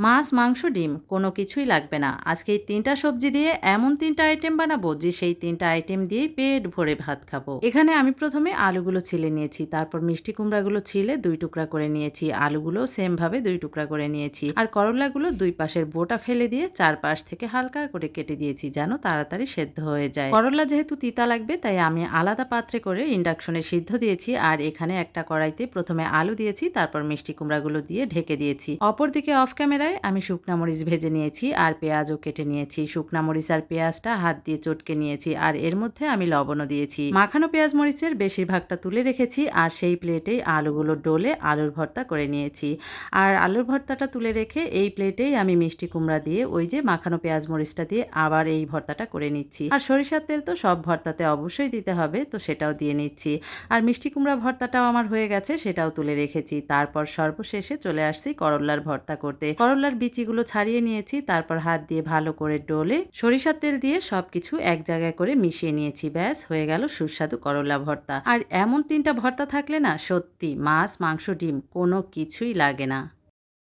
মাছ, মাংস, ডিম কোনো কিছুই লাগবে না। আজকে এই ৩ টা সবজি দিয়ে এমন ৩ টা আইটেম বানাবো যে সেই ৩ টা আইটেম দিয়েই পেট ভরে ভাত খাবো। এখানে আমি ১ম এ আলুগুলো ছিলে নিয়েছি। তারপর মিষ্টি কুমড়াগুলো ছিলে ২ টুকরা করে নিয়েছি। আলুগুলোও সেম ভাবে ২ টুকরা করে নিয়েছি। আর করলাগুলো ২ পাশের বোটা ফেলে দিয়ে ৪ পাশ থেকে হালকা করে কেটে দিয়েছি যেন তাড়াতাড়ি সেদ্ধ হয়ে যায়। করলা যেহেতু তিতা লাগবে তাই আমি আলাদা পাত্রে করে ইন্ডাকশনে সিদ্ধ দিয়েছি। আর এখানে একটা কড়াইতে ১ম এ আলু দিয়েছি, তারপর মিষ্টি কুমড়াগুলো দিয়ে ঢেকে দিয়েছি। অপরদিকে অফ ক্যামেরায় আমি শুকনা মরিচ ভেজে নিয়েছি আর পেঁয়াজও কেটে নিয়েছি। শুকনা মরিচ আর পেঁয়াজটা হাত দিয়ে চটকে নিয়েছি আর এর মধ্যে আমি লবণও দিয়েছি। মাখানো পেঁয়াজ মরিচের বেশিরভাগটা তুলে রেখেছি আর সেই প্লেটেই আলুগুলো ডলে আলুর ভর্তা করে নিয়েছি। আর আলুর ভর্তাটা তুলে রেখে এই প্লেটেই আমি মিষ্টি কুমড়া দিয়ে ওই যে মাখানো পেঁয়াজ মরিচটা দিয়ে আবার এই ভর্তাটা করে নিচ্ছি। আর সরিষার তেল তো সব ভর্তাতে অবশ্যই দিতে হবে, তো সেটাও দিয়ে নিচ্ছি। আর মিষ্টি কুমড়া ভর্তাটাও আমার হয়ে গেছে, সেটাও তুলে রেখেছি। তারপর সর্বশেষে চলে আসছি করল্লার ভর্তা করতে। করল্লার বিচিগুলো ছাড়িয়ে নিয়েছি, তারপর হাত দিয়ে ভালো করে ডলে সরিষার তেল দিয়ে সবকিছু এক জায়গায় করে মিশিয়ে নিয়েছি। ব্যাস হয়ে গেল সুস্বাদু করল্লা ভর্তা। আর এমন ৩ টা ভর্তা থাকলে না সত্যি মাছ, মাংস, ডিম কোনো কিছুই লাগে না।